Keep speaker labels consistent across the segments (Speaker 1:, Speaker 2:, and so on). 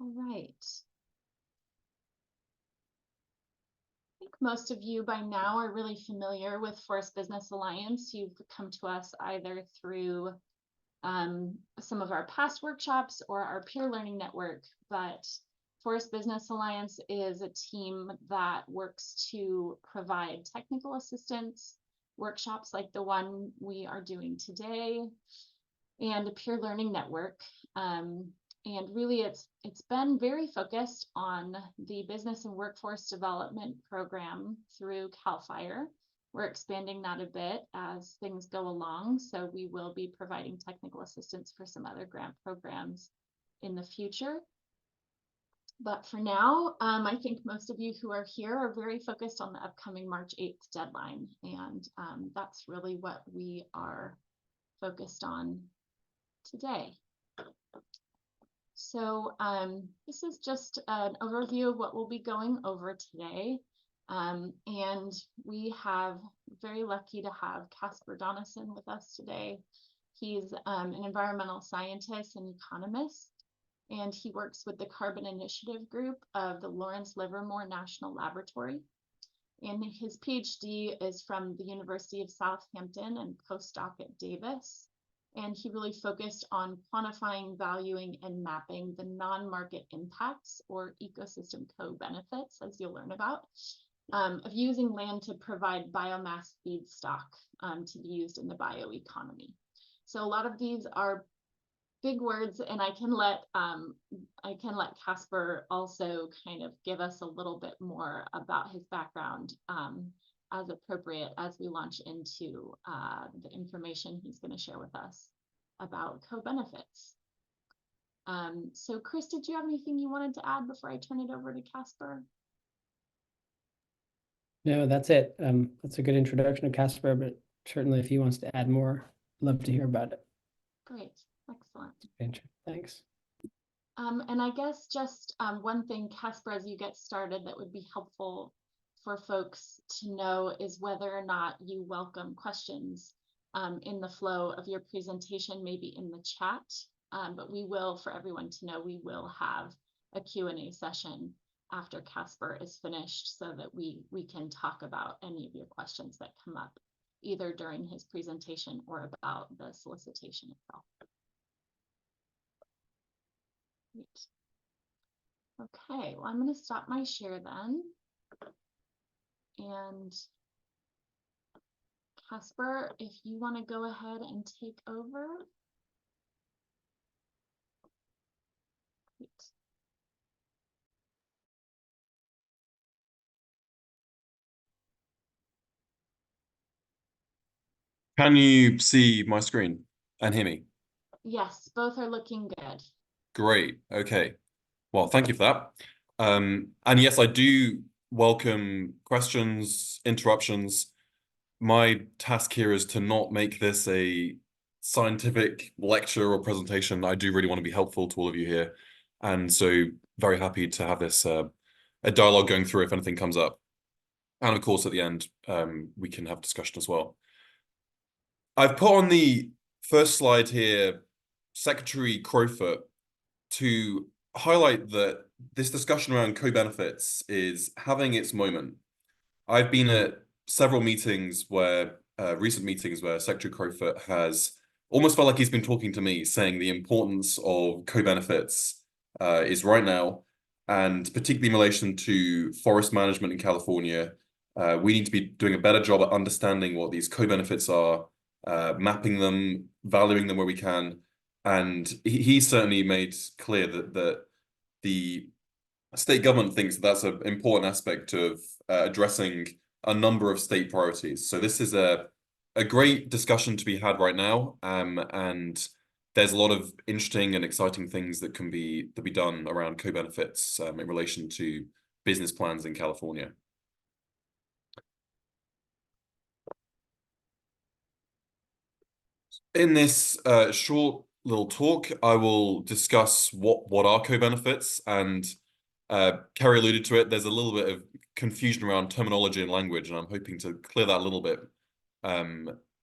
Speaker 1: All right. I think most of you by now are really familiar with Forest Business Alliance. You've come to us either through some of our past workshops or our peer learning network, but Forest Business Alliance is a team that works to provide technical assistance, workshops like the one we are doing today, and a peer learning network. And really it's been very focused on the business and workforce development program through CAL FIRE. We're expanding that a bit as things go along, so we will be providing technical assistance for some other grant programs in the future. But for now, I think most of you who are here are very focused on the upcoming March 8th deadline, and that's really what we are focused on today. So this is just an overview of what we'll be going over today. And we have very lucky to have Caspar Donnison with us today. He's an environmental scientist and economist, and he works with the Carbon Initiative Group of the Lawrence Livermore National Laboratory. And his PhD is from the University of Southampton and postdoc at Davis. And he really focused on quantifying, valuing, and mapping the non-market impacts or ecosystem co-benefits, as you'll learn about, of using land to provide biomass feedstock to be used in the bioeconomy. So a lot of these are big words, and I can let Caspar also kind of give us a little bit more about his background as appropriate as we launch into the information he's going to share with us about co-benefits. So Chris, did you have anything you wanted to add before I turn it over to Caspar?
Speaker 2: No, that's it. That's a good introduction to Caspar, but certainly if he wants to add more, I'd love to hear about it.
Speaker 1: Great, excellent.
Speaker 2: Thanks.
Speaker 1: And I guess just one thing, Caspar, as you get started, that would be helpful for folks to know is whether or not you welcome questions in the flow of your presentation, maybe in the chat. But we will, for everyone to know, we will have a Q&A session after Caspar is finished so that we can talk about any of your questions that come up, either during his presentation or about the solicitation itself. Great. Okay, well, I'm going to stop my share then. And Caspar, if you want to go ahead and take over. Great.
Speaker 3: Can you see my screen and hear me?
Speaker 1: Yes, both are looking good.
Speaker 3: Great. Okay. Well, thank you for that. And yes, I do welcome questions, interruptions. My task here is to not make this a scientific lecture or presentation. I do really want to be helpful to all of you here. And so very happy to have this a dialogue going through if anything comes up. And of course, at the end, we can have discussion as well. I've put on the first slide here, Secretary Crowfoot, to highlight that this discussion around co-benefits is having its moment. I've been at several meetings where, recent meetings where Secretary Crowfoot has almost felt like he's been talking to me, saying the importance of co-benefits is right now, and particularly in relation to forest management in California. We need to be doing a better job at understanding what these co-benefits are, mapping them, valuing them where we can. And he certainly made clear that the state government thinks that's an important aspect of addressing a number of state priorities. So this is a great discussion to be had right now, and there's a lot of interesting and exciting things that can be done around co-benefits in relation to business plans in California. In this short little talk, I will discuss what are co-benefits, and Keri alluded to it. There's a little bit of confusion around terminology and language, and I'm hoping to clear that a little bit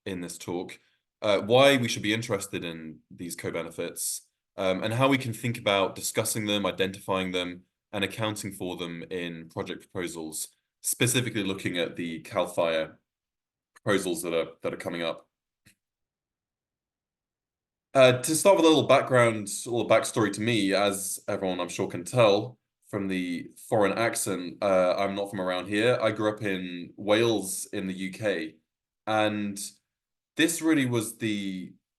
Speaker 3: in this talk. Why we should be interested in these co-benefits, and how we can think about discussing them, identifying them, and accounting for them in project proposals, specifically looking at the CAL FIRE proposals that are coming up. To start with a little background, a little backstory to me, as everyone I'm sure can tell from the foreign accent, I'm not from around here. I grew up in Wales in the UK, and this really was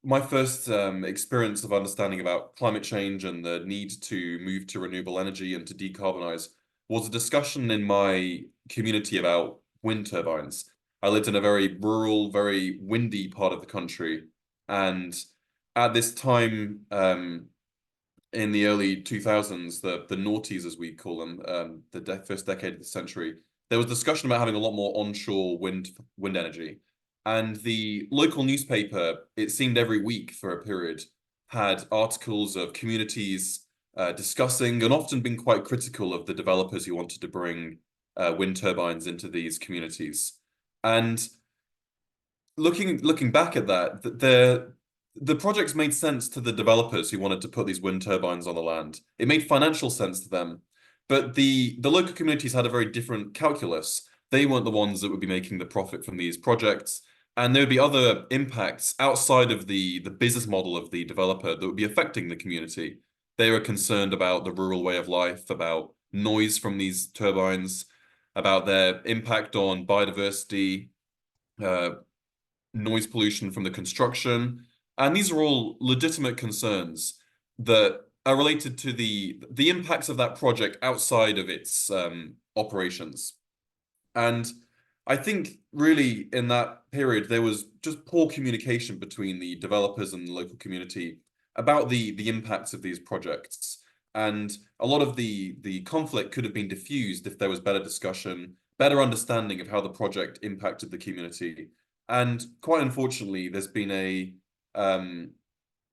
Speaker 3: my first experience of understanding about climate change and the need to move to renewable energy and to decarbonize was a discussion in my community about wind turbines. I lived in a very rural, very windy part of the country, and at this time, in the early 2000s, the noughties, as we call them, the first decade of the century, there was discussion about having a lot more onshore wind energy. And the local newspaper, it seemed every week for a period, had articles of communities discussing and often been quite critical of the developers who wanted to bring wind turbines into these communities. And looking back at that, the projects made sense to the developers who wanted to put these wind turbines on the land. It made financial sense to them, but the local communities had a very different calculus. They weren't the ones that would be making the profit from these projects, and there would be other impacts outside of the business model of the developer that would be affecting the community. They were concerned about the rural way of life, about noise from these turbines, about their impact on biodiversity, noise pollution from the construction. And these are all legitimate concerns that are related to the impacts of that project outside of its operations. And I think really in that period, there was just poor communication between the developers and the local community about the impacts of these projects. And a lot of the conflict could have been diffused if there was better discussion, better understanding of how the project impacted the community. And quite unfortunately, there's been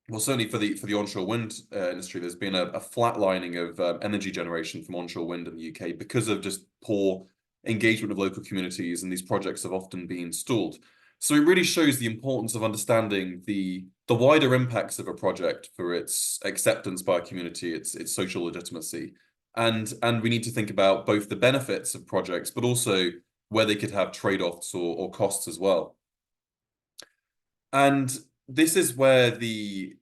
Speaker 3: well, certainly for the onshore wind industry, there's been a flatlining of energy generation from onshore wind in the UK because of just poor engagement of local communities, and these projects have often been stalled. So it really shows the importance of understanding the wider impacts of a project for its acceptance by a community, its social legitimacy. And we need to think about both the benefits of projects, but also where they could have trade-offs or costs as well. And this is where the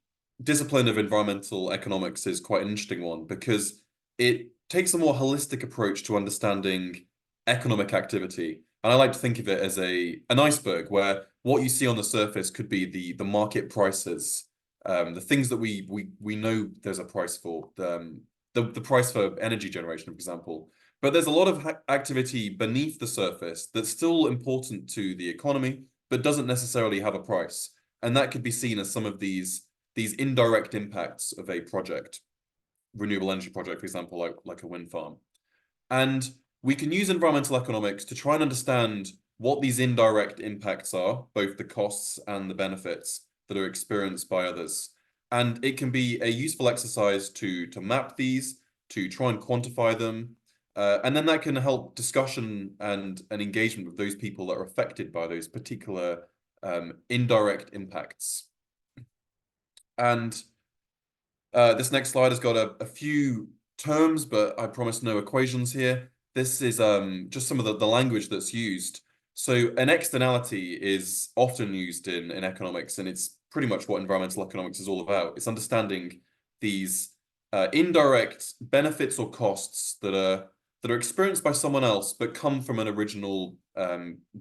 Speaker 3: discipline of environmental economics is quite an interesting one, because it takes a more holistic approach to understanding economic activity. And I like to think of it as an iceberg, where what you see on the surface could be the market prices, the things that we know there's a price for, the price for energy generation, for example. But there's a lot of activity beneath the surface that's still important to the economy, but doesn't necessarily have a price. And that could be seen as some of these indirect impacts of a project, renewable energy project, for example, like a wind farm. And we can use environmental economics to try and understand what these indirect impacts are, both the costs and the benefits that are experienced by others. And it can be a useful exercise to map these, to try and quantify them. And then that can help discussion and engagement with those people that are affected by those particular indirect impacts. And this next slide has got a few terms, but I promise no equations here. This is just some of the language that's used. So an externality is often used in economics, and it's pretty much what environmental economics is all about. It's understanding these indirect benefits or costs that are experienced by someone else, but come from an original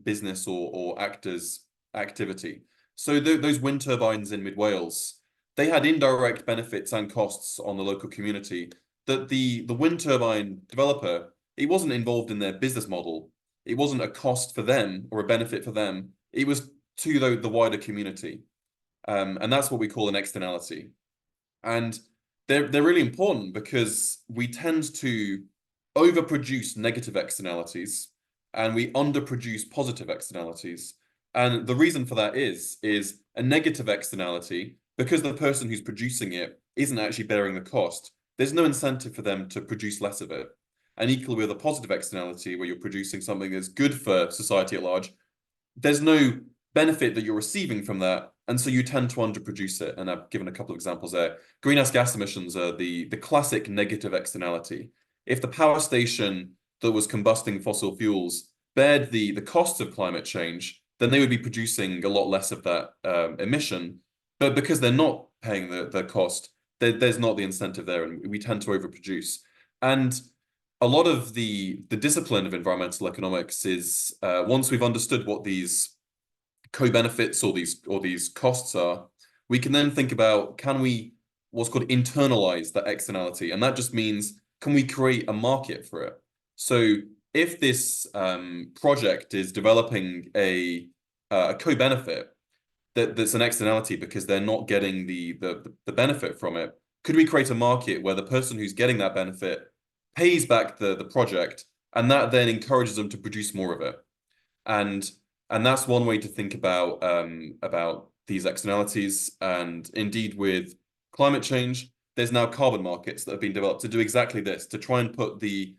Speaker 3: business or actor's activity. So those wind turbines in mid Wales, they had indirect benefits and costs on the local community that the wind turbine developer, it wasn't involved in their business model. It wasn't a cost for them or a benefit for them. It was to the wider community. And that's what we call an externality. And they're really important because we tend to overproduce negative externalities and we underproduce positive externalities. And the reason for that is a negative externality, because the person who's producing it isn't actually bearing the cost, there's no incentive for them to produce less of it. And equally with a positive externality, where you're producing something that's good for society at large, there's no benefit that you're receiving from that, And so you tend to underproduce it. And I've given a couple of examples there. Greenhouse gas emissions are the classic negative externality. If the power station that was combusting fossil fuels bared the costs of climate change, then they would be producing a lot less of that emission. But because they're not paying the cost, there's not the incentive there, and we tend to overproduce. And a lot of the discipline of environmental economics is once we've understood what these co-benefits or these costs are, we can then think about, can we what's called internalize that externality? And that just means, can we create a market for it? So if this project is developing a co-benefit that's an externality because they're not getting the benefit from it, could we create a market where the person who's getting that benefit pays back the project, and that then encourages them to produce more of it? And that's one way to think about these externalities. And indeed, with climate change, there's now carbon markets that have been developed to do exactly this, to try and put the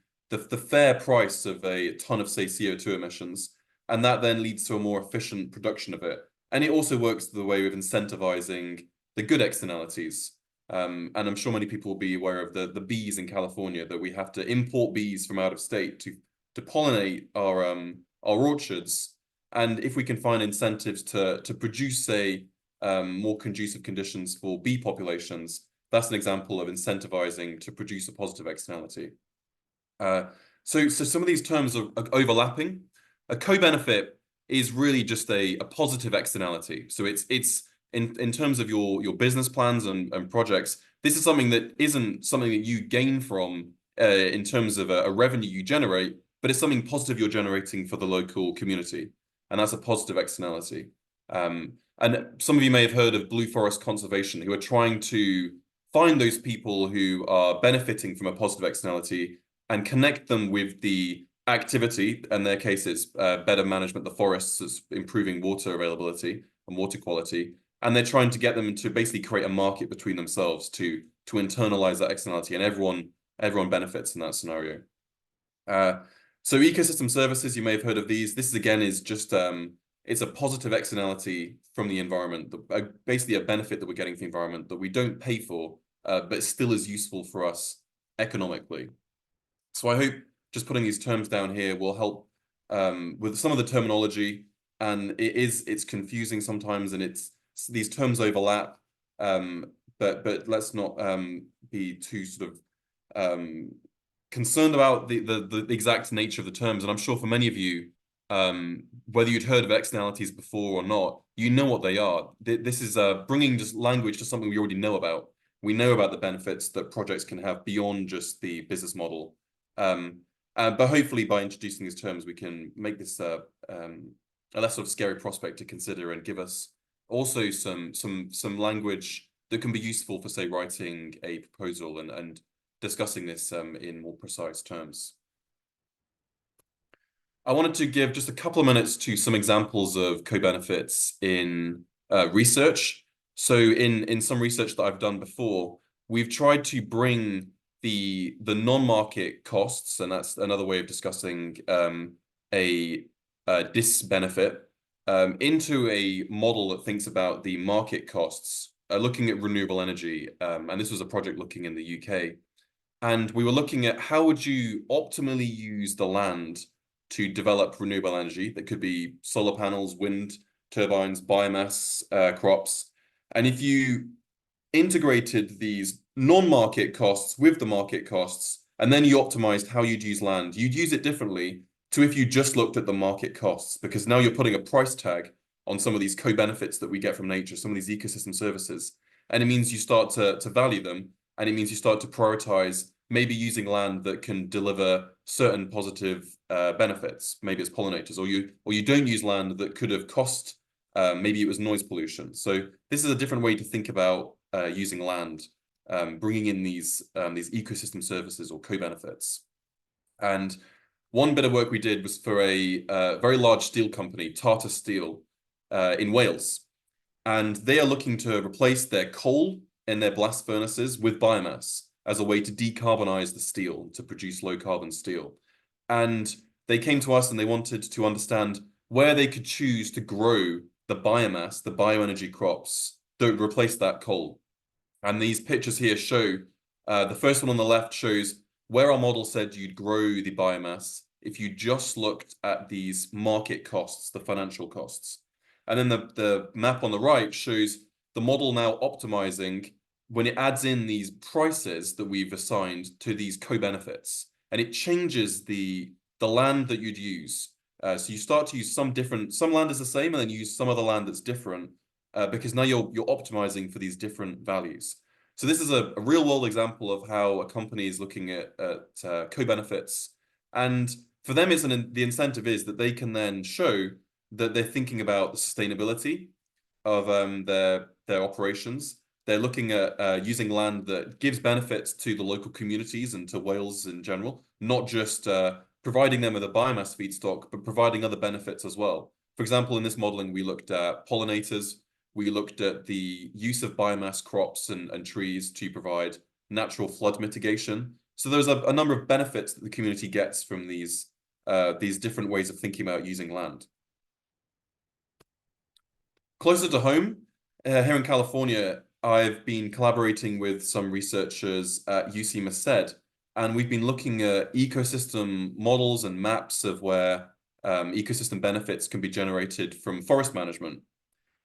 Speaker 3: fair price of a ton of, say, CO2 emissions, and that then leads to a more efficient production of it. And it also works the way of incentivizing the good externalities. And I'm sure many people will be aware of the bees in California, that we have to import bees from out of state to pollinate our orchards. And if we can find incentives to produce, say, more conducive conditions for bee populations, that's an example of incentivizing to produce a positive externality. So some of these terms are overlapping. A co-benefit is really just a positive externality. So it's in terms of your business plans and projects, this is something that isn't something that you gain from in terms of a revenue you generate, but it's something positive you're generating for the local community. And that's a positive externality. And some of you may have heard of Blue Forest Conservation, who are trying to find those people who are benefiting from a positive externality and connect them with the activity. In their case, it's better management of the forests, it's improving water availability and water quality. And they're trying to get them to basically create a market between themselves to internalize that externality, and everyone benefits in that scenario. So ecosystem services, you may have heard of these. This again is just it's a positive externality from the environment, basically a benefit that we're getting from the environment that we don't pay for, but still is useful for us economically. So I hope just putting these terms down here will help with some of the terminology. And it's confusing sometimes, and these terms overlap, but let's not be too sort of concerned about the exact nature of the terms. And I'm sure for many of you, whether you'd heard of externalities before or not, you know what they are. This is bringing just language to something we already know about. We know about the benefits that projects can have beyond just the business model. But hopefully by introducing these terms, we can make this a less sort of scary prospect to consider, and give us also some language that can be useful for, say, writing a proposal and discussing this in more precise terms. I wanted to give just a couple of minutes to some examples of co-benefits in research. So in some research that I've done before, we've tried to bring the non-market costs, and that's another way of discussing a disbenefit, into a model that thinks about the market costs, looking at renewable energy. And this was a project looking in the UK. And we were looking at how would you optimally use the land to develop renewable energy. That could be solar panels, wind turbines, biomass crops. And if you integrated these non-market costs with the market costs, and then you optimized how you'd use land, you'd use it differently to if you just looked at the market costs, because now you're putting a price tag on some of these co-benefits that we get from nature, some of these ecosystem services. And it means you start to value them, and it means you start to prioritize maybe using land that can deliver certain positive benefits. Maybe it's pollinators, or you don't use land that could have cost, maybe it was noise pollution. So this is a different way to think about using land, bringing in these ecosystem services or co-benefits. And one bit of work we did was for a very large steel company, Tata Steel, in Wales. And they are looking to replace their coal in their blast furnaces with biomass as a way to decarbonize the steel, to produce low carbon steel. And they came to us and they wanted to understand where they could choose to grow the biomass, the bioenergy crops don't replace that coal. And these pictures here show, the first one on the left shows where our model said you'd grow the biomass if you just looked at these market costs, the financial costs. And then the map on the right shows the model now optimizing when it adds in these prices that we've assigned to these co-benefits. And it changes the land that you'd use. So you start to use some land is the same, and then you use some other land that's different, because now you're optimizing for these different values. So this is a real world example of how a company is looking at co-benefits. And for them, the incentive is that they can then show that they're thinking about the sustainability of their operations. They're looking at using land that gives benefits to the local communities and to Wales in general, not just providing them with a biomass feedstock, but providing other benefits as well. For example, in this modeling, we looked at pollinators. We looked at the use of biomass crops and trees to provide natural flood mitigation. So there's a number of benefits that the community gets from these different ways of thinking about using land. Closer to home, here in California, I've been collaborating with some researchers at UC Merced, and we've been looking at ecosystem models and maps of where ecosystem benefits can be generated from forest management.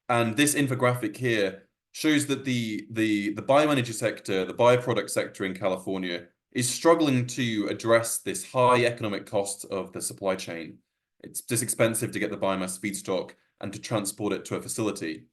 Speaker 3: And this infographic here shows that the bioenergy sector, the bioproduct sector in California, is struggling to address this high economic cost of the supply chain. It's just expensive to get the biomass feedstock and to transport it to a facility.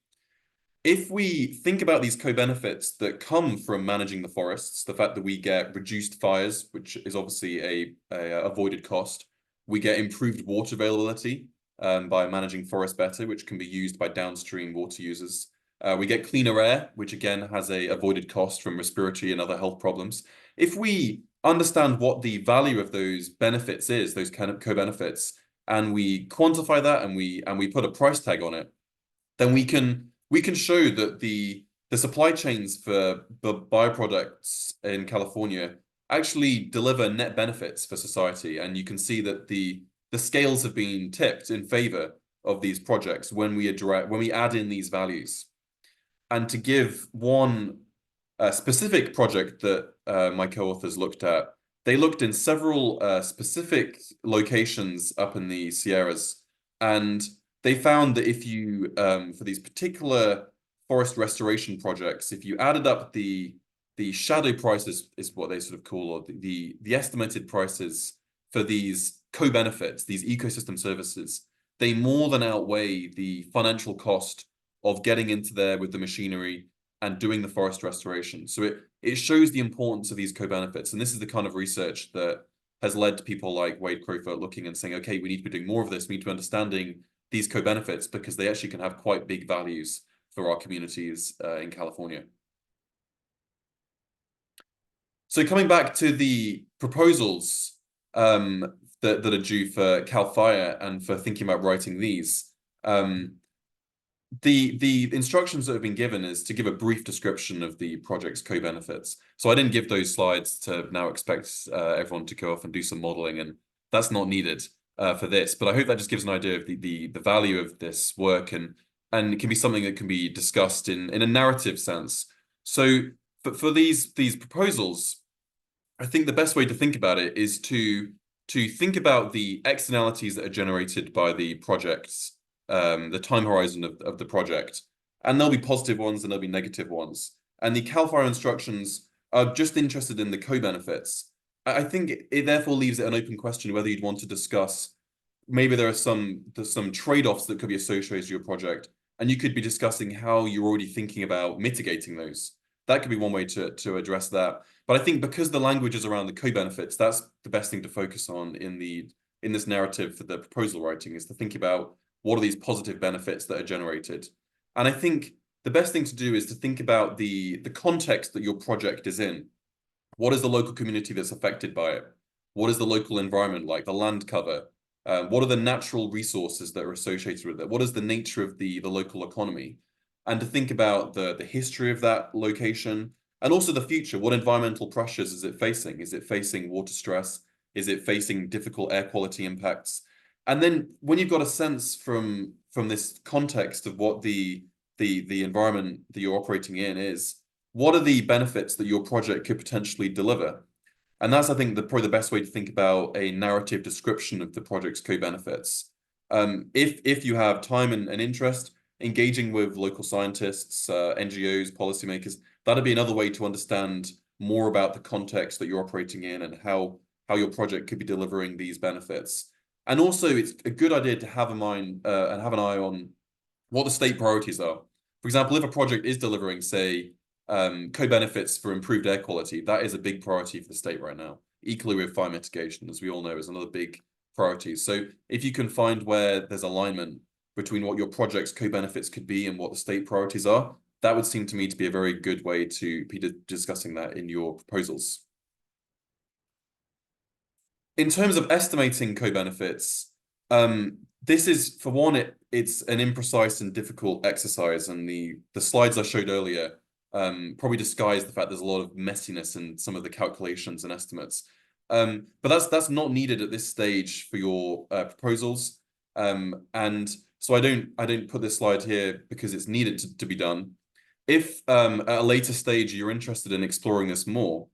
Speaker 3: If we think about these co-benefits that come from managing the forests, the fact that we get reduced fires, which is obviously a avoided cost, we get improved water availability by managing forests better, which can be used by downstream water users. We get cleaner air, which again has a avoided cost from respiratory and other health problems. If we understand what the value of those benefits is, those kind of co-benefits, and we quantify that and we put a price tag on it, then we can show that the supply chains for bioproducts in California actually deliver net benefits for society. And you can see that the scales have been tipped in favor of these projects when we add in these values. And to give one specific project that my co-authors looked at, they looked in several specific locations up in the Sierras, and they found that if you, for these particular forest restoration projects, if you added up the shadow prices, is what they sort of call, or the estimated prices for these co-benefits, these ecosystem services, they more than outweigh the financial cost of getting into there with the machinery and doing the forest restoration. So it shows the importance of these co-benefits. And this is the kind of research that has led to people like Wade Crowfoot looking and saying, okay, we need to be doing more of this. We need to be understanding these co-benefits because they actually can have quite big values for our communities in California. So coming back to the proposals that are due for Cal Fire and for thinking about writing these, the instructions that have been given is to give a brief description of the project's co-benefits. So I didn't give those slides to now expect everyone to go off and do some modeling, and that's not needed for this. But I hope that just gives an idea of the value of this work, and it can be something that can be discussed in a narrative sense. So for these proposals, I think the best way to think about it is to think about the externalities that are generated by the projects, the time horizon of the project. And there'll be positive ones and there'll be negative ones. And the Cal Fire instructions are just interested in the co-benefits. I think it therefore leaves it an open question whether you'd want to discuss, maybe there's some trade-offs that could be associated with your project, and you could be discussing how you're already thinking about mitigating those. That could be one way to address that. But I think because the language is around the co-benefits, that's the best thing to focus on in this narrative for the proposal writing, is to think about what are these positive benefits that are generated. And I think the best thing to do is to think about the context that your project is in. What is the local community that's affected by it? What is the local environment like, the land cover? What are the natural resources that are associated with it? What is the nature of the local economy? And to think about the history of that location, and also the future. What environmental pressures is it facing? Is it facing water stress? Is it facing difficult air quality impacts? And then when you've got a sense from from this context of what the environment that you're operating in is, what are the benefits that your project could potentially deliver? And that's, I think, probably the best way to think about a narrative description of the project's co-benefits. If you have time and interest, engaging with local scientists, NGOs, policymakers, that'd be another way to understand more about the context that you're operating in and how your project could be delivering these benefits. And also, it's a good idea to have in mind and have an eye on what the state priorities are. For example, if a project is delivering, say, co-benefits for improved air quality, that is a big priority for the state right now. Equally with fire mitigation, as we all know, is another big priority. So if you can find where there's alignment between what your project's co-benefits could be and what the state priorities are, that would seem to me to be a very good way to be discussing that in your proposals. In terms of estimating co-benefits, this is, for one, it's an imprecise and difficult exercise, and the slides I showed earlier probably disguise the fact there's a lot of messiness in some of the calculations and estimates. But that's not needed at this stage for your proposals. And so I don't put this slide here because it's needed to be done. If at a later stage you're interested in exploring this more,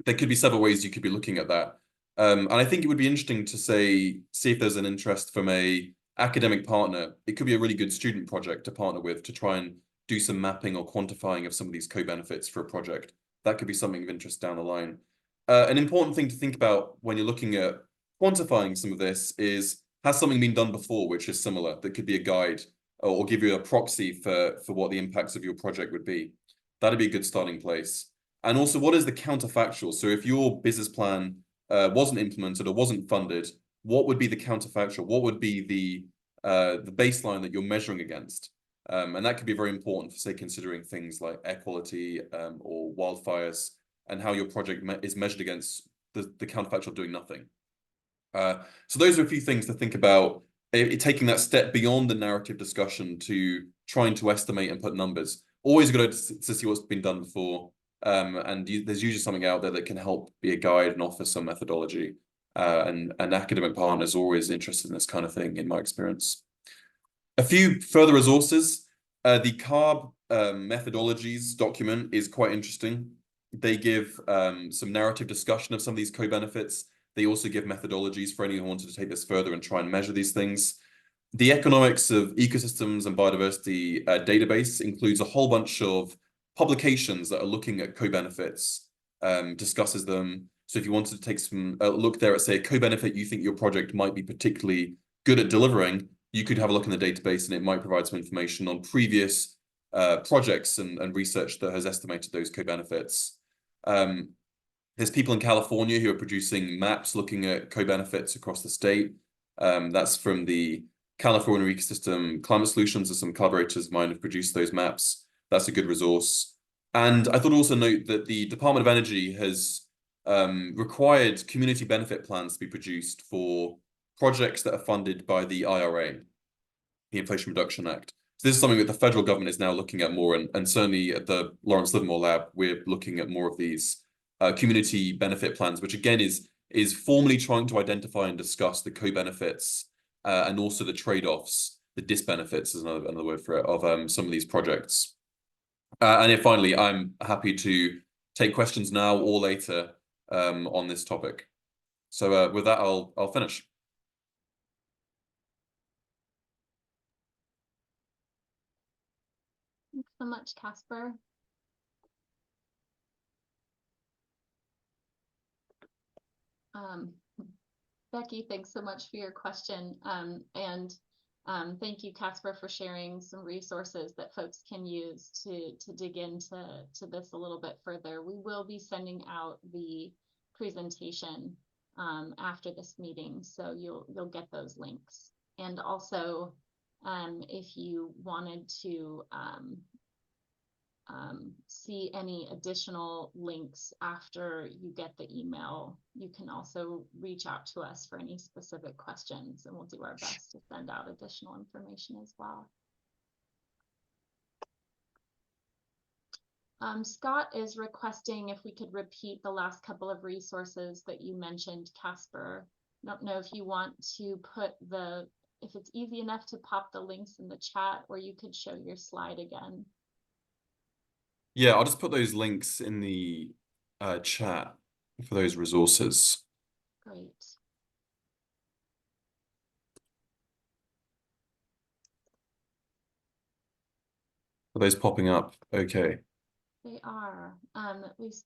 Speaker 3: there could be several ways you could be looking at that. And I think it would be interesting to see if there's an interest from a academic partner. It could be a really good student project to partner with to try and do some mapping or quantifying of some of these co-benefits for a project. That could be something of interest down the line. An important thing to think about when you're looking at quantifying some of this is, has something been done before which is similar that could be a guide or give you a proxy for what the impacts of your project would be? That'd be a good starting place. And also, what is the counterfactual? So if your business plan wasn't implemented or wasn't funded, what would be the counterfactual? What would be the baseline that you're measuring against? And that could be very important for, say, considering things like air quality or wildfires, and how your project is measured against the counterfactual of doing nothing. So those are a few things to think about, taking that step beyond the narrative discussion to trying to estimate and put numbers. Always good to see what's been done before. And there's usually something out there that can help be a guide and offer some methodology. And academic partners are always interested in this kind of thing, in my experience. A few further resources. The CARB methodologies document is quite interesting. They give some narrative discussion of some of these co-benefits. They also give methodologies for anyone who wanted to take this further and try and measure these things. The Economics of Ecosystems and Biodiversity database includes a whole bunch of publications that are looking at co-benefits, discusses them. So if you wanted to take some look there at, say, a co-benefit you think your project might be particularly good at delivering, you could have a look in the database and it might provide some information on previous projects and research that has estimated those co-benefits. There's people in California who are producing maps looking at co-benefits across the state. That's from the California Ecosystem Climate Solutions, and some collaborators of mine have produced those maps. That's a good resource. And I thought also note that the Department of Energy has required community benefit plans to be produced for projects that are funded by the IRA, the Inflation Reduction Act. So this is something that the federal government is now looking at more, and certainly at the Lawrence Livermore Lab, we're looking at more of these community benefit plans, which again is formally trying to identify and discuss the co-benefits and also the trade-offs, the disbenefits is another word for it, of some of these projects. And then finally, I'm happy to take questions now or later on this topic. So with that, I'll finish.
Speaker 1: Thanks so much, Caspar. Becky, thanks so much for your question. Thank you, Caspar, for sharing some resources that folks can use to dig into this a little bit further. We will be sending out the presentation after this meeting, so you'll get those links. And also, if you wanted to see any additional links after you get the email, you can also reach out to us for any specific questions, and we'll do our best to send out additional information as well. Scott is requesting if we could repeat the last couple of resources that you mentioned, Caspar. I don't know if you want to put the if it's easy enough to pop the links in the chat, or you could show your slide again.
Speaker 3: Yeah, I'll just put those links in the chat for those resources.
Speaker 1: Great.
Speaker 3: Are those popping up? Okay.
Speaker 1: They are, at least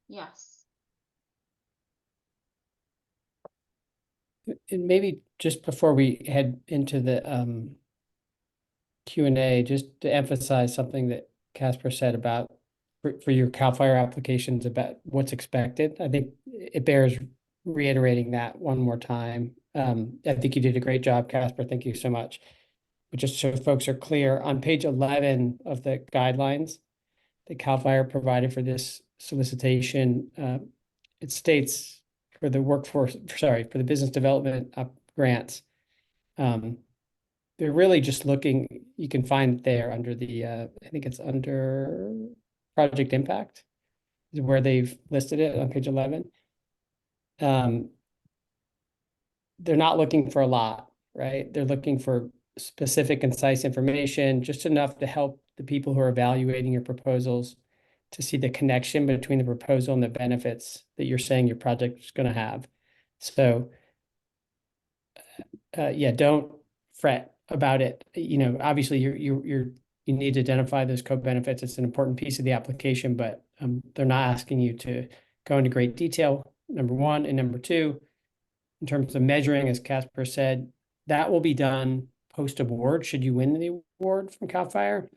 Speaker 1: yes.
Speaker 2: And maybe just before we head into the Q&A, just to emphasize something that Caspar said about for your CAL FIRE applications about what's expected. I think it bears reiterating that one more time. I think you did a great job, Caspar. Thank you so much. But just so folks are clear, on page 11 of the guidelines that CAL FIRE provided for this solicitation, it states for the workforce, sorry, for the business development grants, they're really just looking, you can find there under the, I think it's under project impact, is where they've listed it on page 11. They're not looking for a lot, right? They're looking for specific, concise information, just enough to help the people who are evaluating your proposals to see the connection between the proposal and the benefits that you're saying your project is going to have. So, yeah, don't fret about it. You know, obviously you need to identify those co-benefits. It's an important piece of the application, but they're not asking you to go into great detail, number one. And number two, in terms of measuring, as Caspar said, that will be done post-award, should you win the award from CAL FIRE.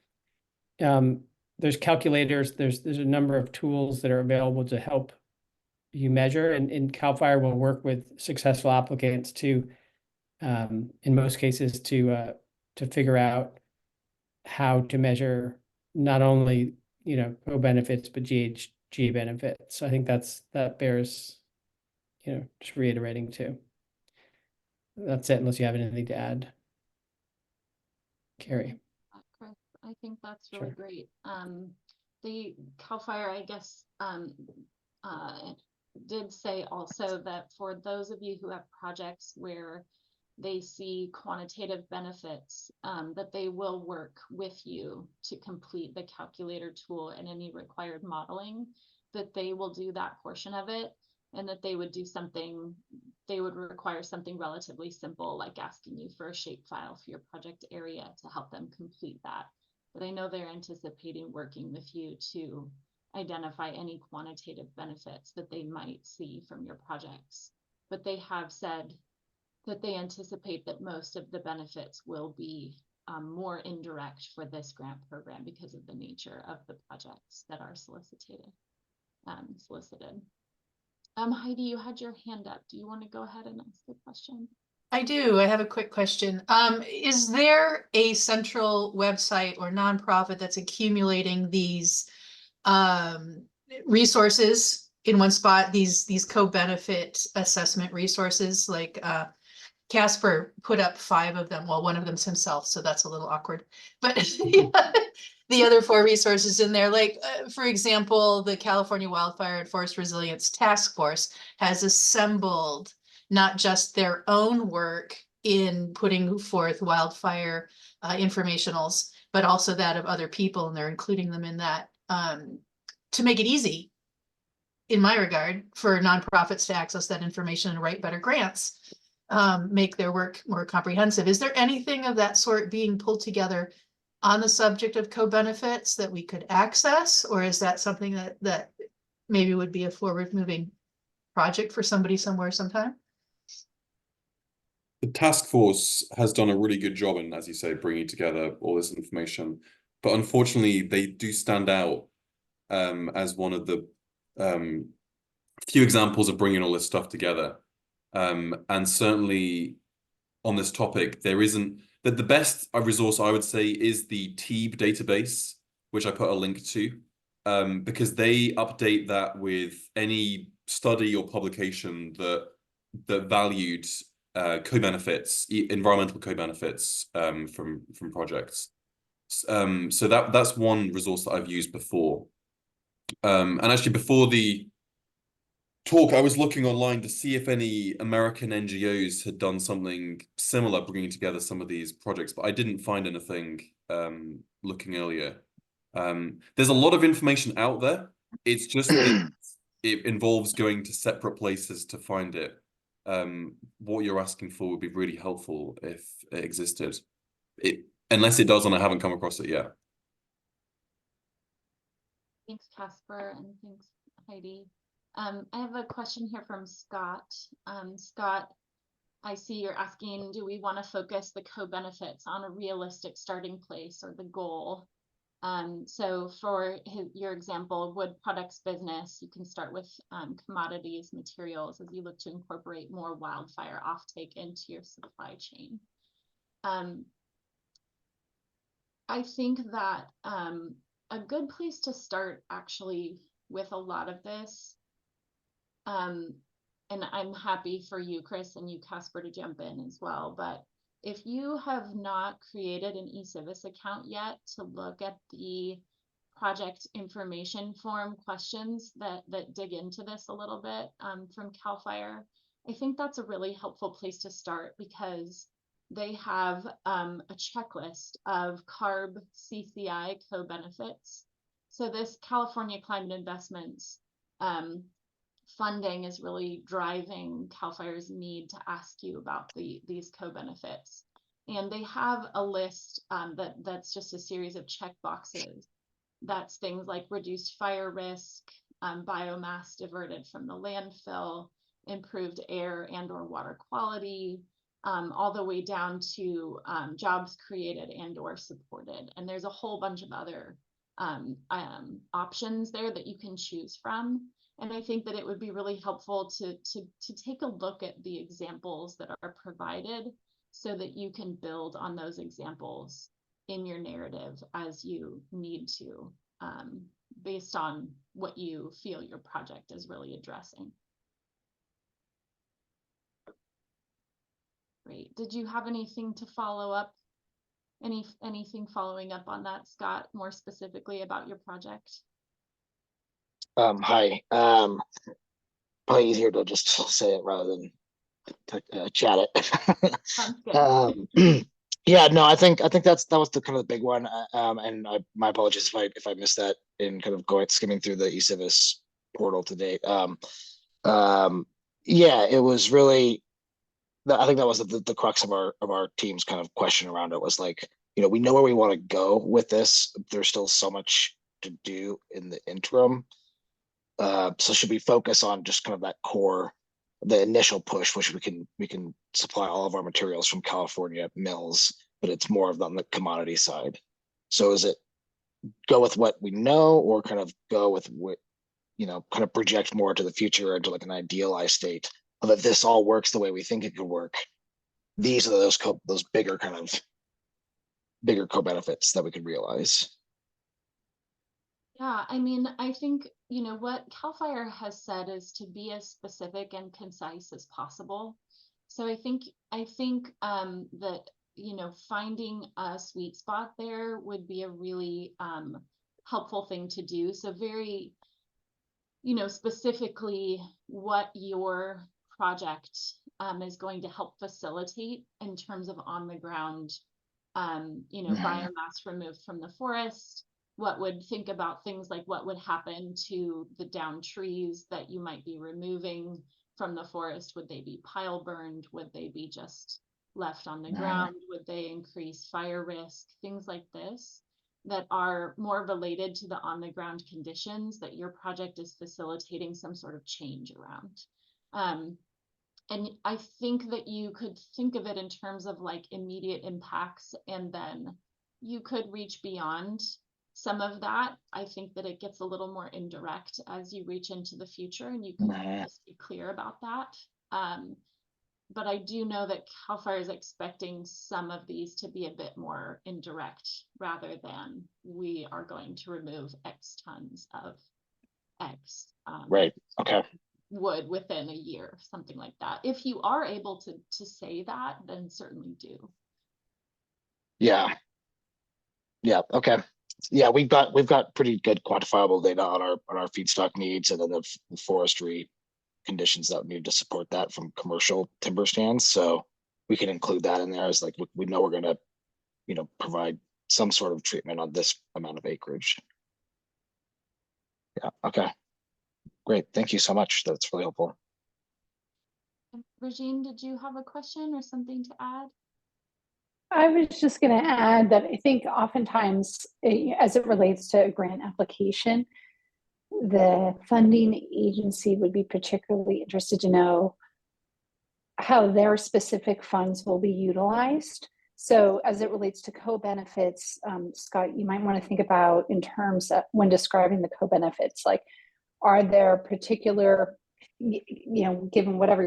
Speaker 2: There's calculators, there's a number of tools that are available to help you measure, and CAL FIRE will work with successful applicants to, in most cases, to figure out how to measure not only, you know, co-benefits, but GHG benefits. So I think that bears, you know, just reiterating too. That's it, unless you have anything to add, Keri.
Speaker 1: Chris, I think that's really
Speaker 2: Sure.
Speaker 1: great. The CAL FIRE, I guess, did say also that for those of you who have projects where they see quantitative benefits, that they will work with you to complete the calculator tool and any required modeling, that they will do that portion of it, and that they would do something, they would require something relatively simple, like asking you for a shapefile for your project area to help them complete that. But I know they're anticipating working with you to identify any quantitative benefits that they might see from your projects. But they have said that they anticipate that most of the benefits will be more indirect for this grant program because of the nature of the projects that are solicited. Heidi, you had your hand up. Do you want to go ahead and ask the question?
Speaker 4: I do. I have a quick question. Is there a central website or nonprofit that's accumulating these resources in one spot, these co-benefit assessment resources? Like Caspar put up 5 of them. Well, one of them's himself, so that's a little awkward. But the other 4 resources in there, like for example, the California Wildfire and Forest Resilience Task Force has assembled not just their own work in putting forth wildfire informationals, but also that of other people, and they're including them in that to make it easy, in my regard, for nonprofits to access that information and write better grants, make their work more comprehensive. Is there anything of that sort being pulled together on the subject of co-benefits that we could access, or is that something that maybe would be a forward-moving project for somebody somewhere sometime?
Speaker 3: The task force has done a really good job in, as you say, bringing together all this information, but unfortunately they do stand out as one of the few examples of bringing all this stuff together. And certainly on this topic, there isn't that the best resource I would say is the TEEB database, which I put a link to, because they update that with any study or publication that valued co-benefits, environmental co-benefits from projects. So that's one resource that I've used before. And actually before the talk, I was looking online to see if any American NGOs had done something similar, bringing together some of these projects, but I didn't find anything looking earlier. There's a lot of information out there. It's just that it involves going to separate places to find it. What you're asking for would be really helpful if it existed. Unless it does, and I haven't come across it yet.
Speaker 1: Thanks, Caspar, and thanks, Heidi. I have a question here from Scott. Scott, I see you're asking, do we want to focus the co-benefits on a realistic starting place or the goal? So for your example, wood products business, you can start with commodities, materials, as you look to incorporate more wildfire offtake into your supply chain. I think that a good place to start actually with a lot of this, and I'm happy for you, Chris, and you, Caspar, to jump in as well, but if you have not created an eCivis account yet to look at the project information form questions that dig into this a little bit from CAL FIRE, I think that's a really helpful place to start, because they have a checklist of CARB CCI co-benefits. So this California Climate Investments funding is really driving CAL FIRE's need to ask you about these co-benefits. And they have a list that's just a series of check boxes. That's things like reduced fire risk, biomass diverted from the landfill, improved air and or water quality, all the way down to jobs created and or supported. And there's a whole bunch of other options there that you can choose from. And I think that it would be really helpful to take a look at the examples that are provided so that you can build on those examples in your narrative as you need to, based on what you feel your project is really addressing. Great. Did you have anything to follow up? Anything following up on that, Scott, more specifically about your project?
Speaker 5: Hi. Probably easier to just say it rather than chat it.
Speaker 1: Sounds good.
Speaker 5: Yeah, no, I think that was the kind of the big one. And my apologies if I missed that in kind of skimming through the eCivis portal today. Yeah, it was really. I think that was the crux of our team's kind of question around it, was like, we know where we want to go with this. There's still so much to do in the interim. So should we focus on just kind of that core, the initial push, which we can supply all of our materials from California mills, but it's more of on the commodity side. So is it go with what we know, or kind of go with what, kind of project more to the future, into like an idealized state of if this all works the way we think it could work, these are those bigger co-benefits that we could realize.
Speaker 1: Yeah, I mean, I think, what CAL FIRE has said is to be as specific and concise as possible. So I think that, finding a sweet spot there would be a really helpful thing to do. So very, specifically what your project is going to help facilitate in terms of on the ground, biomass removed from the forest. What would think about things like what would happen to the downed trees that you might be removing from the forest? Would they be pile burned? Would they be just left on the ground? Would they increase fire risk? Things like this that are more related to the on the ground conditions that your project is facilitating some sort of change around. And I think that you could think of it in terms of like immediate impacts, and then you could reach beyond some of that. I think that it gets a little more indirect as you reach into the future, and you can just be clear about that. But I do know that CAL FIRE is expecting some of these to be a bit more indirect, rather than we are going to remove X tons of X.
Speaker 5: Right. Okay.
Speaker 1: Would within a year, something like that. If you are able to say that, then certainly do.
Speaker 5: Yeah. Okay. Yeah, we've got pretty good quantifiable data on our feedstock needs, and then the forestry conditions that would need to support that from commercial timber stands. So we can include that in there as like, we know we're gonna, provide some sort of treatment on this amount of acreage. Yeah, okay. Great, thank you so much. That's really helpful.
Speaker 1: Regine, did you have a question or something to add?
Speaker 6: I was just going to add that I think oftentimes, as it relates to a grant application, the funding agency would be particularly interested to know how their specific funds will be utilized. So as it relates to co-benefits, Scott, you might want to think about in terms of when describing the co-benefits, like, are there particular, given whatever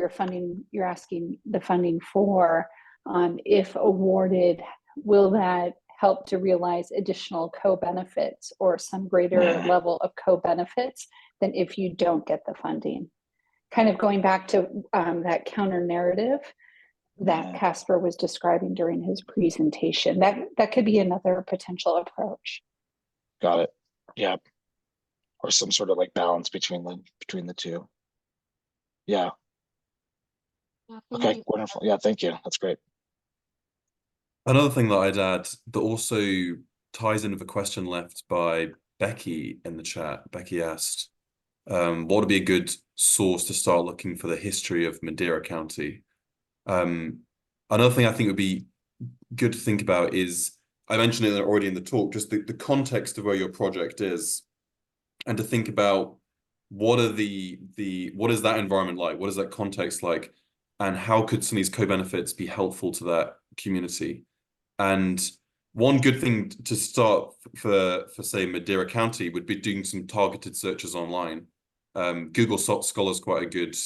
Speaker 6: you're asking the funding for, if awarded, will that help to realize additional co-benefits or some greater level of co-benefits than if you don't get the funding? Kind of going back to that counter narrative that Caspar was describing during his presentation. That could be another potential approach.
Speaker 5: Got it. Yeah. Or some sort of like balance between the two. Yeah. Okay, wonderful. Yeah, thank you. That's great.
Speaker 3: Another thing that I'd add that also ties in with a question left by Becky in the chat. Becky asked, what would be a good source to start looking for the history of Madera County? Another thing I think would be good to think about is, I mentioned it already in the talk, just the context of where your project is, and to think about what is that environment like? What is that context like? And how could some of these co-benefits be helpful to that community? And one good thing to start for say Madera County would be doing some targeted searches online. Google Scholar is quite a good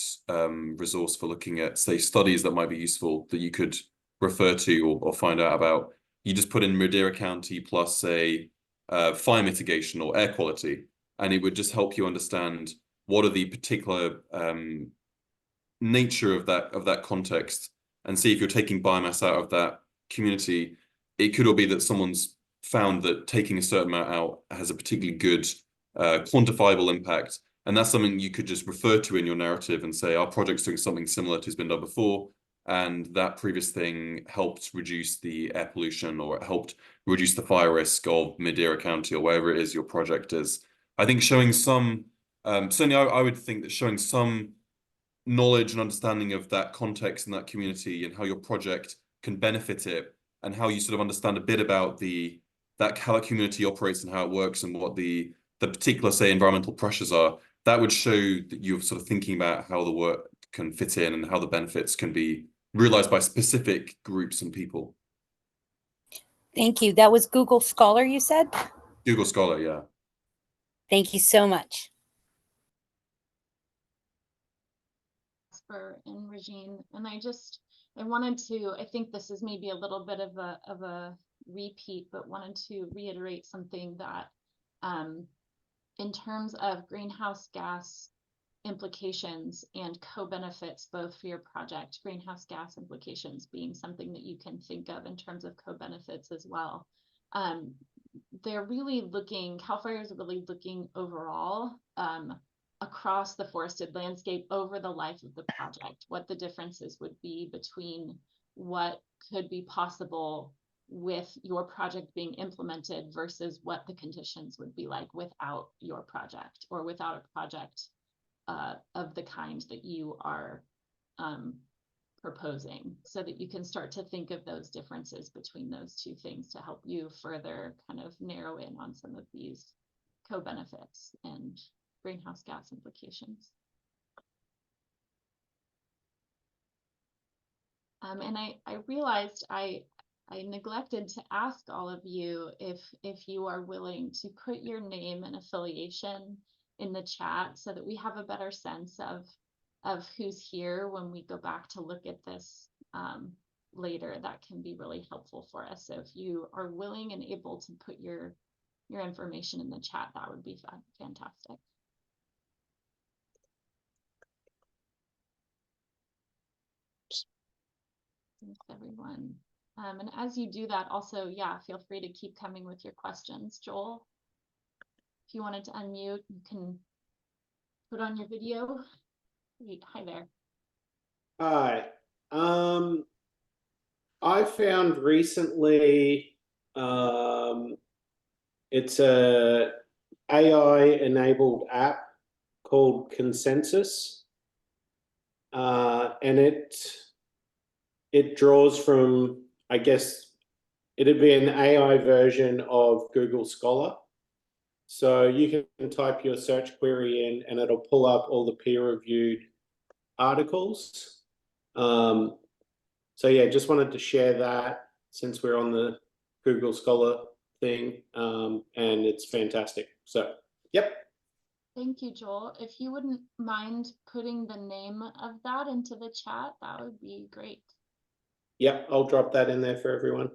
Speaker 3: resource for looking at, say, studies that might be useful that you could refer to or find out about. You just put in Madera County plus, say, fire mitigation or air quality, and it would just help you understand what are the particular nature of that context, and see if you're taking biomass out of that community. It could all be that someone's found that taking a certain amount out has a particularly good quantifiable impact, and that's something you could just refer to in your narrative and say, our project's doing something similar to has been done before, and that previous thing helped reduce the air pollution, or it helped reduce the fire risk of Madera County, or wherever it is your project is. I think showing some, certainly I would think that showing some knowledge and understanding of that context and that community and how your project can benefit it, and how you sort of understand a bit about how that community operates and how it works, and what the particular, say, environmental pressures are, that would show that you're sort of thinking about how the work can fit in and how the benefits can be realized by specific groups and people.
Speaker 7: Thank you. That was Google Scholar, you said?
Speaker 3: Google Scholar, yeah.
Speaker 7: Thank you so much.
Speaker 1: Caspar and Regine, and I wanted to, I think this is maybe a little bit of a repeat, but wanted to reiterate something that in terms of greenhouse gas implications and co-benefits, both for your project, greenhouse gas implications being something that you can think of in terms of co-benefits as well. They're really looking, CAL FIRE is really looking overall across the forested landscape over the life of the project, what the differences would be between what could be possible with your project being implemented versus what the conditions would be like without your project, or without a project of the kind that you are proposing, so that you can start to think of those differences between those two things to help you further kind of narrow in on some of these co-benefits and greenhouse gas implications. And I realized I neglected to ask all of you if you are willing to put your name and affiliation in the chat, so that we have a better sense of who's here when we go back to look at this later. That can be really helpful for us. So if you are willing and able to put your information in the chat, that would be fantastic. Thanks, everyone. And as you do that, also, yeah, feel free to keep coming with your questions. Joel, if you wanted to unmute, you can put on your video. Great. Hi there.
Speaker 8: Hi. I found recently it's a AI enabled app called Consensus. And it draws from, I guess it'd be an AI version of Google Scholar. So you can type your search query in and it'll pull up all the peer-reviewed articles. So yeah, just wanted to share that since we're on the Google Scholar thing, and it's fantastic. So, yep.
Speaker 1: Thank you, Joel. If you wouldn't mind putting the name of that into the chat, that would be great.
Speaker 8: Yep, I'll drop that in there for everyone.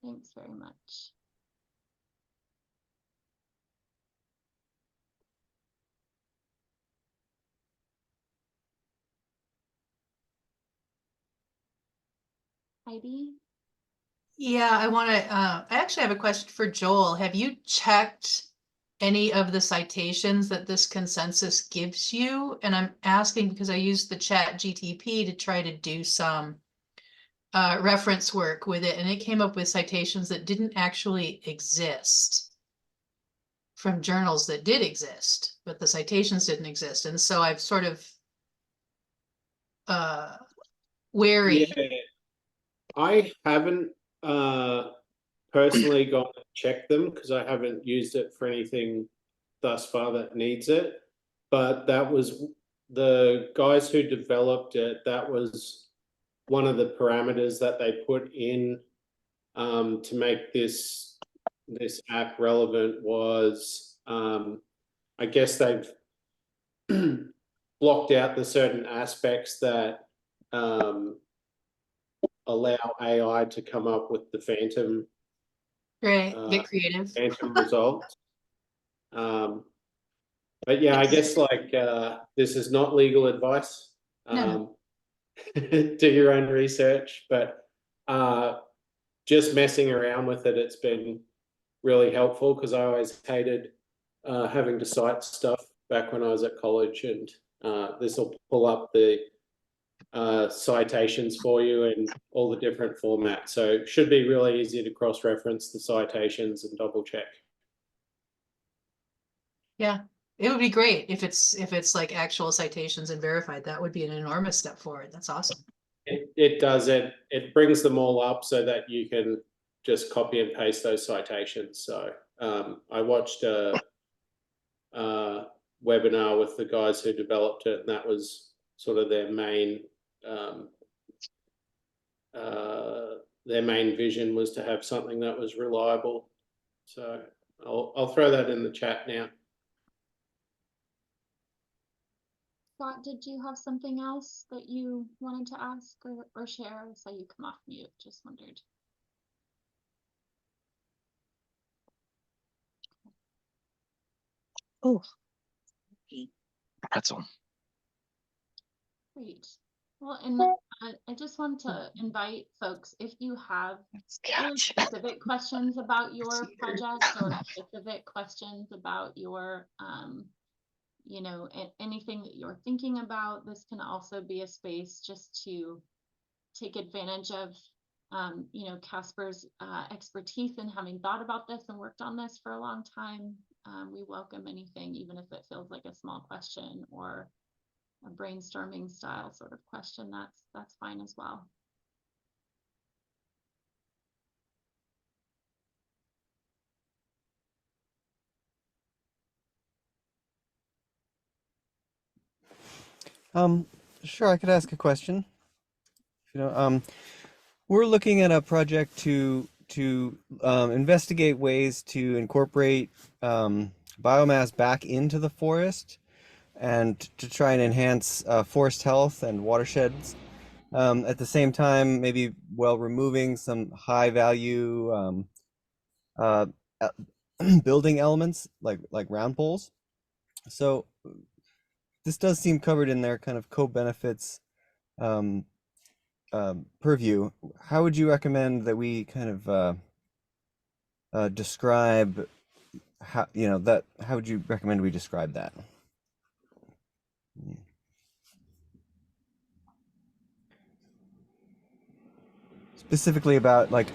Speaker 1: Thanks very much. Heidi?
Speaker 4: Yeah, I actually have a question for Joel. Have you checked any of the citations that this consensus gives you? And I'm asking because I used the chat GTP to try to do some reference work with it, and it came up with citations that didn't actually exist from journals that did exist, but the citations didn't exist. And so I've sort of wary.
Speaker 8: Yeah, I haven't personally gone and checked them because I haven't used it for anything thus far that needs it. But that was the guys who developed it, that was one of the parameters that they put in to make this app relevant was I guess they've blocked out the certain aspects that allow AI to come up with the phantom
Speaker 4: Right, get creative.
Speaker 8: results. But yeah, I guess like this is not legal advice.
Speaker 4: No.
Speaker 8: Do your own research, but just messing around with it, it's been really helpful because I always hated having to cite stuff back when I was at college, and this will pull up the citations for you in all the different formats. So it should be really easy to cross-reference the citations and double check.
Speaker 4: Yeah, it would be great if it's like actual citations and verified. That would be an enormous step forward. That's awesome.
Speaker 8: It does it. It brings them all up so that you can just copy and paste those citations. So I watched a webinar with the guys who developed it, and that was sort of their main vision was to have something that was reliable. So I'll throw that in the chat now.
Speaker 1: Scott, did you have something else that you wanted to ask or share? I saw you come off mute, just wondered.
Speaker 5: Oh, pretzel.
Speaker 1: Great. Well, and I just want to invite folks, if you have really specific questions about your project or specific questions about your, you know, anything that you're thinking about, this can also be a space just to take advantage of, you know, Caspar's expertise in having thought about this and worked on this for a long time. We welcome anything, even if it feels like a small question or a brainstorming style sort of question, that's fine as well.
Speaker 9: Sure, I could ask a question. You know, we're looking at a project to investigate ways to incorporate biomass back into the forest and to try and enhance forest health and watersheds. At the same time, maybe while removing some high value building elements like round poles. So this does seem covered in their kind of co-benefits purview. How would you recommend that we kind of describe how, how would you recommend we describe that? specifically about like,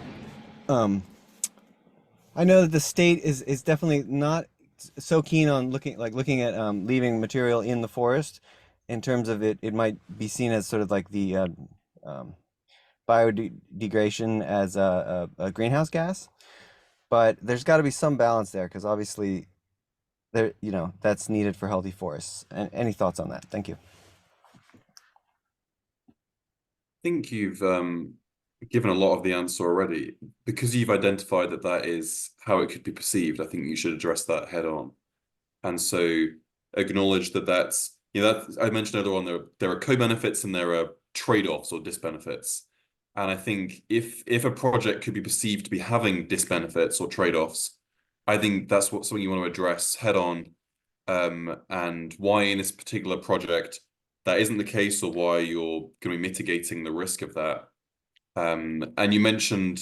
Speaker 9: I know that the state is definitely not so keen on looking at leaving material in the forest, in terms of it might be seen as sort of like the biodegradation as a greenhouse gas, but there's got to be some balance there, because obviously there, that's needed for healthy forests. And any thoughts on that? Thank you.
Speaker 3: I think you've given a lot of the answer already. Because you've identified that that is how it could be perceived, I think you should address that head on. And so acknowledge that that's, that I mentioned earlier on, there are co-benefits and there are trade-offs or disbenefits. And I think if a project could be perceived to be having disbenefits or trade-offs, I think that's something you want to address head on, and why in this particular project that isn't the case, or why you're going to be mitigating the risk of that. And you mentioned,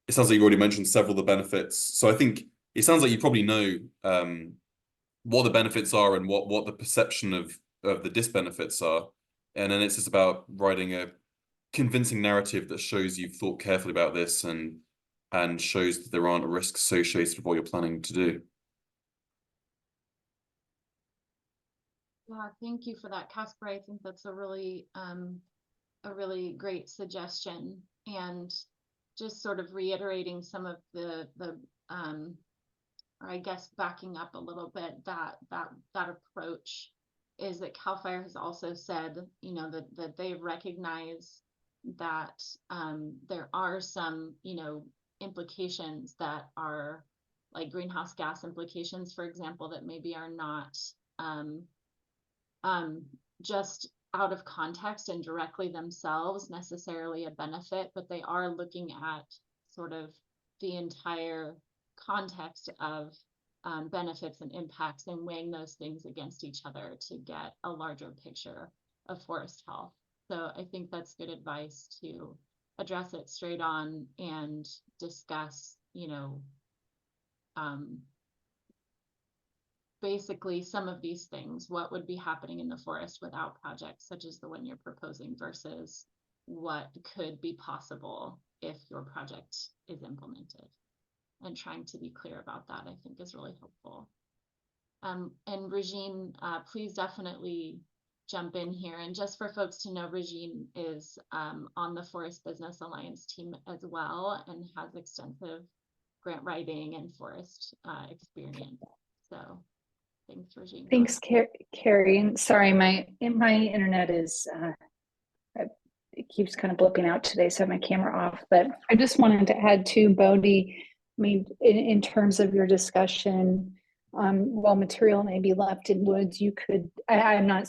Speaker 3: it sounds like you already mentioned several of the benefits. So I think it sounds like you probably know what the benefits are and what the perception of the disbenefits are. And then it's just about writing a convincing narrative that shows you've thought carefully about this and shows that there aren't risks associated with what you're planning to do.
Speaker 1: Yeah, thank you for that, Caspar. I think that's a really great suggestion, and just sort of reiterating some of the or I guess backing up a little bit, that approach is that CAL FIRE has also said, that they recognize that there are some, implications that are like greenhouse gas implications, for example, that maybe are not just out of context and directly themselves necessarily a benefit, but they are looking at sort of the entire context of benefits and impacts and weighing those things against each other to get a larger picture of forest health. So I think that's good advice to address it straight on and discuss, basically some of these things, what would be happening in the forest without projects such as the one you're proposing versus what could be possible if your project is implemented. And trying to be clear about that, I think, is really helpful. And Regine, please definitely jump in here. And just for folks to know, Regine is on the Forest Business Alliance team as well, and has extensive grant writing and forest experience. So thanks, Regine.
Speaker 6: Thanks, Keri. And sorry, my internet is it keeps kind of blipping out today, so I have my camera off. But I just wanted to add to Bodhi. I mean, in terms of your discussion, while material may be left in woods, you could. I'm not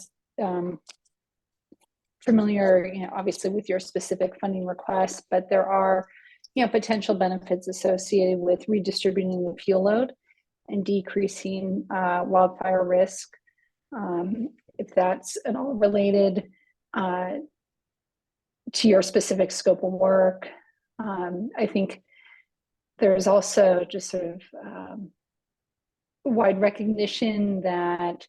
Speaker 6: familiar, obviously with your specific funding requests, but there are, potential benefits associated with redistributing the fuel load and decreasing wildfire risk, if that's at all related to your specific scope of work. I think there's also just sort of wide recognition that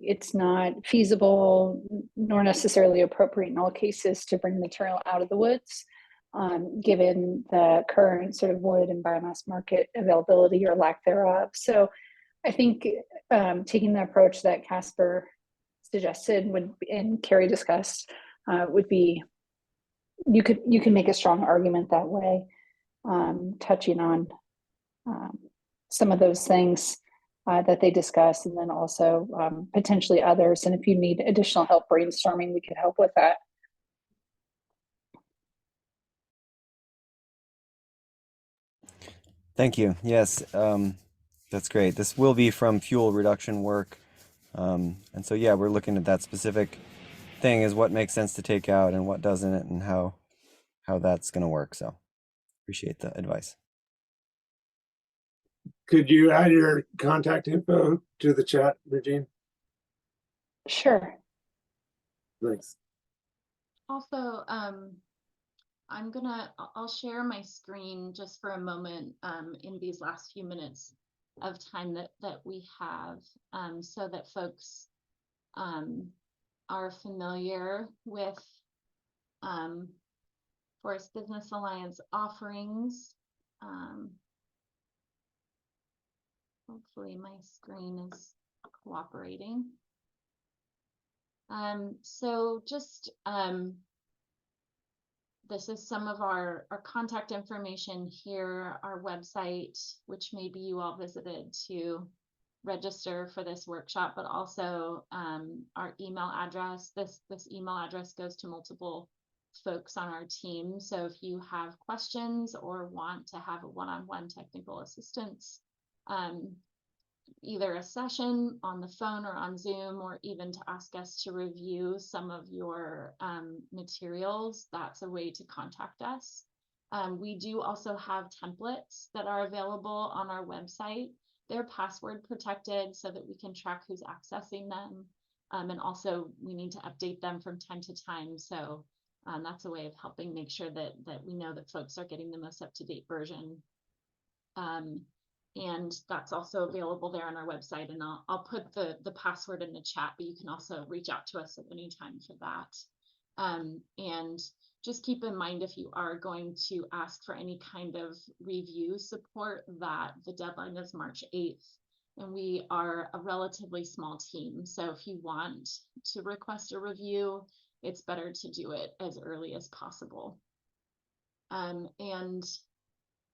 Speaker 6: it's not feasible nor necessarily appropriate in all cases to bring material out of the woods, given the current sort of wood and biomass market availability or lack thereof. So I think taking the approach that Caspar suggested and Keri discussed would be, you can make a strong argument that way, touching on some of those things that they discussed, and then also potentially others. And if you need additional help brainstorming, we could help with that.
Speaker 9: Thank you. Yes, that's great. This will be from fuel reduction work. And so, yeah, we're looking at that specific thing, is what makes sense to take out and what doesn't, and how that's going to work. So appreciate the advice.
Speaker 10: Could you add your contact info to the chat, Regine?
Speaker 6: Sure.
Speaker 10: Thanks.
Speaker 1: Also, I'll share my screen just for a moment in these last few minutes of time that we have, so that folks are familiar with Forest Business Alliance offerings. Hopefully my screen is cooperating. So just this is some of our contact information here, our website, which maybe you all visited to register for this workshop, but also our email address. This email address goes to multiple folks on our team. So if you have questions or want to have a one-on-one technical assistance, either a session on the phone or on Zoom, or even to ask us to review some of your materials, that's a way to contact us. We do also have templates that are available on our website. They're password protected so that we can track who's accessing them. And also we need to update them from time to time. So that's a way of helping make sure that we know that folks are getting the most up-to-date version. And that's also available there on our website. And I'll put the password in the chat, but you can also reach out to us at any time for that. And just keep in mind, if you are going to ask for any kind of review support, that the deadline is March 8th. And we are a relatively small team. So if you want to request a review, it's better to do it as early as possible. And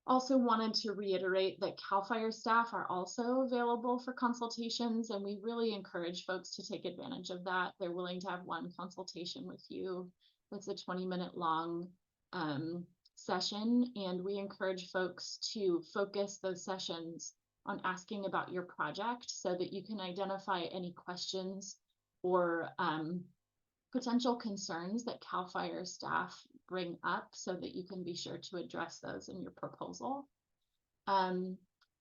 Speaker 1: also wanted to reiterate that CAL FIRE staff are also available for consultations, and we really encourage folks to take advantage of that. They're willing to have one consultation with you. It's a 20-minute long session, and we encourage folks to focus those sessions on asking about your project so that you can identify any questions or potential concerns that CAL FIRE staff bring up so that you can be sure to address those in your proposal. And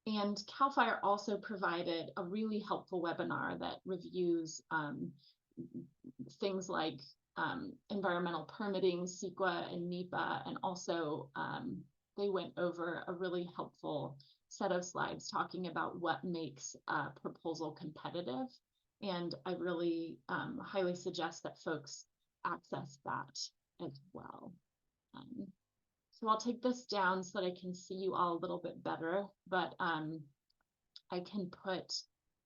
Speaker 1: CAL FIRE also provided a really helpful webinar that reviews things like environmental permitting, CEQA and NEPA, and also they went over a really helpful set of slides talking about what makes a proposal competitive. And I really highly suggest that folks access that as well. So I'll take this down so that I can see you all a little bit better, but I can put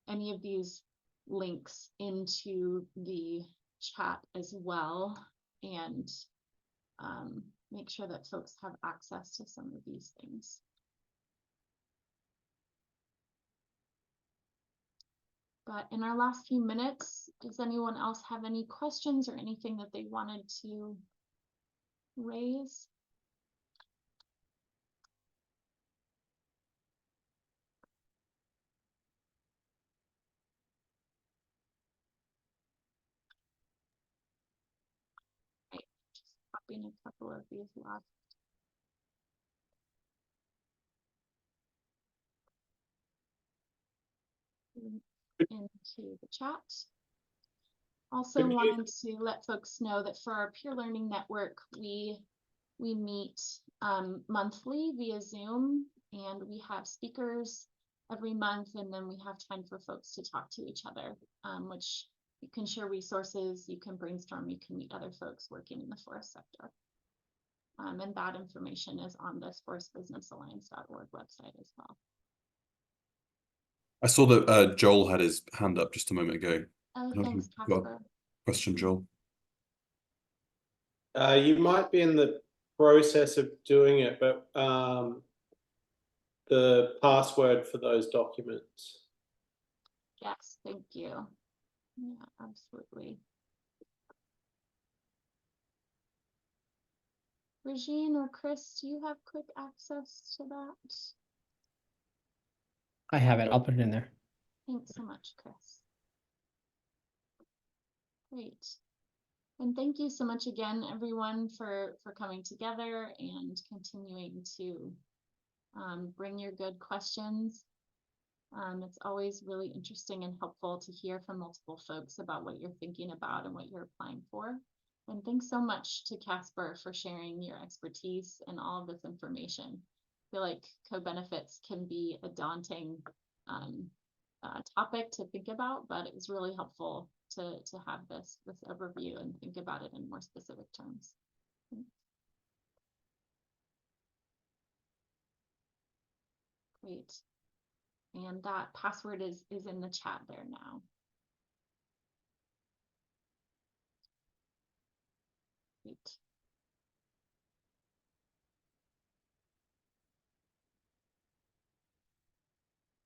Speaker 1: any of these links into the chat as well, and make sure that folks have access to some of these things. But in our last few minutes, does anyone else have any questions or anything that they wanted to raise? Right, just popping a couple of these last. Into the chat. Also wanted to let folks know that for our peer learning network, we meet monthly via Zoom, and we have speakers every month, and then we have time for folks to talk to each other, which you can share resources, you can brainstorm, you can meet other folks working in the forest sector. And that information is on this forestbusinessalliance.org website as well.
Speaker 3: I saw that Joel had his hand up just a moment ago.
Speaker 1: Oh, thanks, Caspar.
Speaker 3: Question, Joel.
Speaker 8: You might be in the process of doing it, but the password for those documents.
Speaker 1: Yes, thank you. Yeah, absolutely. Regine or Chris, do you have quick access to that?
Speaker 2: I have it. I'll put it in there.
Speaker 1: Thanks so much, Chris. Great. And thank you so much again, everyone, for coming together and continuing to bring your good questions. It's always really interesting and helpful to hear from multiple folks about what you're thinking about and what you're applying for. And thanks so much to Caspar for sharing your expertise and all of this information. I feel like co-benefits can be a daunting topic to think about, but it was really helpful to have this overview and think about it in more specific terms. Great. And that password is in the chat there now. Great.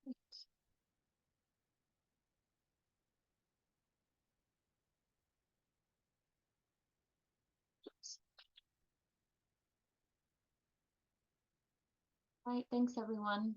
Speaker 1: Great. All right, thanks everyone.